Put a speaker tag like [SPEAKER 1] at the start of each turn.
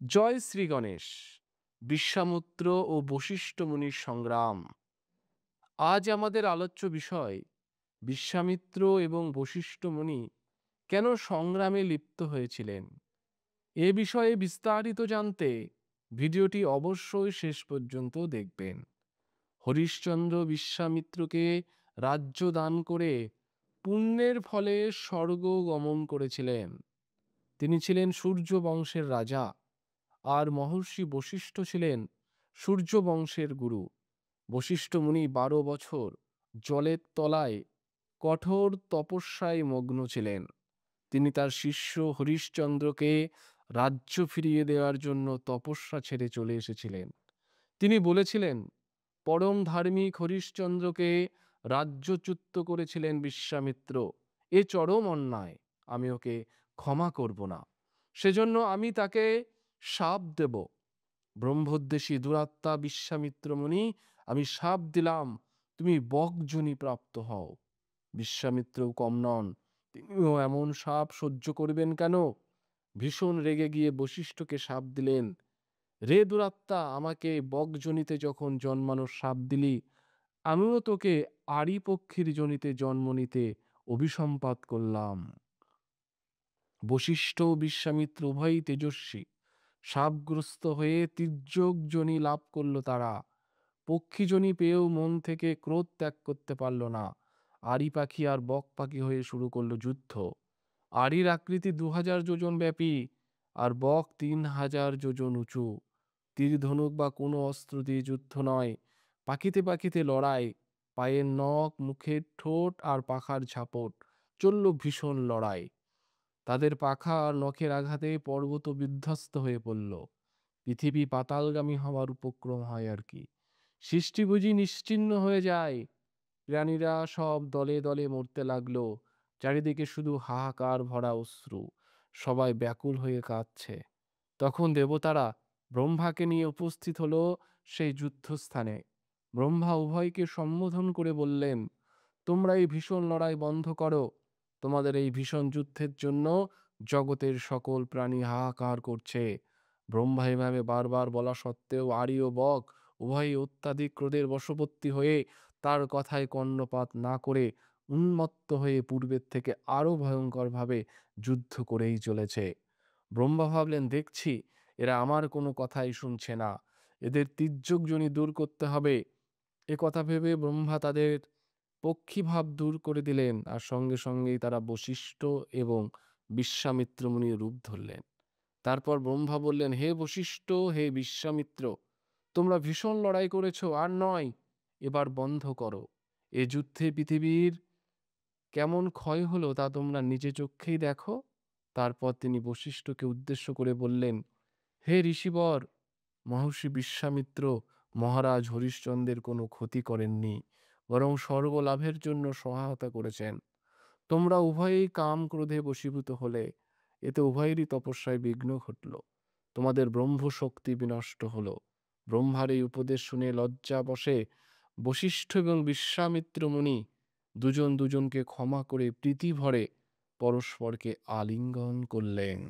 [SPEAKER 1] জয় শ্রী গণেশ। বিশ্বামিত্র ও বশিষ্ঠ মুনির সংগ্রাম। আজ আমাদের আলোচ্য বিষয় বিশ্বামিত্র এবং বশিষ্ঠ মুনি কেন সংগ্রামে লিপ্ত হয়েছিলেন। এ বিষয়ে বিস্তারিত জানতে ভিডিওটি অবশ্যই শেষ পর্যন্ত দেখবেন। হরিশ্চন্দ্র বিশ্বামিত্রকে রাজ্য দান করে পুণ্যের ফলে স্বর্গ গমন করেছিলেন। তিনি ছিলেন সূর্য বংশের রাজা, আর মহর্ষি বশিষ্ঠ ছিলেন সূর্য বংশের গুরু। বশিষ্ঠ মুনি 12 বছর জলের তলায় কঠোর তপস্যায় মগ্ন ছিলেন। তিনি তার শিষ্য হরিশ্চন্দ্রকে রাজ্য ফিরিয়ে দেওয়ার জন্য তপস্যা ছেড়ে চলে এসেছিলেন। তিনি বলেছিলেন, পরম ধার্মিক হরিশ্চন্দ্রকে রাজ্যচ্যুত করেছিলেন বিশ্বামিত্র। এ চরম অন্যায়, আমি ওকে ক্ষমা করব না। সেজন্য আমি তাকে শাপ দেব। ব্রহ্মোদ্দেশী দুরাত্মা বিশ্বামিত্র মুনি, আমি শাপ দিলাম, তুমি বকজনি প্রাপ্ত হও। বিশ্বামিত্রও কম নন, তিনিও এমন শাপ সহ্য করবেন কেন? ভীষণ রেগে গিয়ে বশিষ্ঠকে শাপ দিলেন, রে দুরাত্মা, আমাকে বকজনিতে যখন জন্মানোর শাপ দিলি, আমিও তোকে আরি পক্ষীর জনিতে জন্ম নিতে অভিসম্পাত করলাম। বশিষ্ঠ ও বিশ্বামিত্র উভয়ই তেজস্বী। শাপগ্রস্ত হয়ে তির্যক যোনি লাভ করল তারা। পক্ষীজনি পেয়েও মন থেকে ক্রোধ ত্যাগ করতে পারল না। আরি পাখি আর বক পাখি হয়ে শুরু করলো যুদ্ধ। আরির আকৃতি 2000 যোজন ব্যাপী, আর বক 3000 যোজন উঁচু। তীর ধনুক বা কোনো অস্ত্র দিয়ে যুদ্ধ নয়, পাখিতে পাখিতে লড়াই। পায়ের নখ, মুখের ঠোঁট আর পাখার ঝাপট, চলল ভীষণ লড়াই। তাদের পাখা আর নখের আঘাতে পর্বত বিধ্বস্ত হয়ে পড়ল। পৃথিবী পাতালগামী হওয়ার উপক্রম হয় আর কি। সৃষ্টি বুঝি নিশ্চিহ্ন হয়ে যায়। প্রাণীরা সব দলে দলে মরতে লাগলো। চারিদিকে শুধু হাহাকার ভরা অশ্রু, সবাই ব্যাকুল হয়ে কাঁদছে। তখন দেবতারা ব্রহ্মাকে নিয়ে উপস্থিত হলো সেই যুদ্ধস্থানে। ব্রহ্মা উভয়কে সম্বোধন করে বললেন, তোমরা এই ভীষণ লড়াই বন্ধ করো। তোমাদের এই ভীষণ যুদ্ধের জন্য জগতের সকল প্রাণী হাহাকার করছে। ব্রহ্মা এভাবে বারবার বলা সত্ত্বেও আরি ও বক উভয়ই অত্যাধিক ক্রোধের বশবর্তী হয়ে তার কথায় কর্ণপাত না করে উন্মত্ত হয়ে পূর্বের থেকে আরো ভয়ঙ্করভাবে যুদ্ধ করেই চলেছে। ব্রহ্মা ভাবলেন, দেখছি এরা আমার কোনো কথাই শুনছে না, এদের তির্যকজনি দূর করতে হবে। এ কথা ভেবে ব্রহ্মা তাদের পক্ষীভাব দূর করে দিলেন, আর সঙ্গে সঙ্গেই তারা বশিষ্ঠ এবং বিশ্বামিত্র মুনির রূপ ধরলেন। তারপর ব্রহ্মা বললেন, হে বশিষ্ঠ, হে বিশ্বামিত্র, তোমরা ভীষণ লড়াই করেছো, আর নয়, এবার বন্ধ করো। এ যুদ্ধে পৃথিবীর কেমন ক্ষয় হলো তা তোমরা নিজে চক্ষেই দেখো। তারপর তিনি বশিষ্ঠকে উদ্দেশ্য করে বললেন, হে ঋষিবর, মহর্ষি বিশ্বামিত্র মহারাজ হরিশ্চন্দ্রের কোনো ক্ষতি করেননি, বরং স্বর্গ লাভের জন্য সহায়তা করেছেন। তোমরা উভয়েই কাম ক্রোধে বশীভূত হলে, এতে উভয়েরই তপস্যায় বিঘ্ন ঘটল। তোমাদের ব্রহ্ম শক্তি বিনষ্ট হলো। ব্রহ্মার এই উপদেশ শুনে লজ্জা বশে বশিষ্ঠ এবং বিশ্বামিত্র মুনি দুজন দুজনকে ক্ষমা করে প্রীতি ভরে পরস্পরকে আলিঙ্গন করলেন।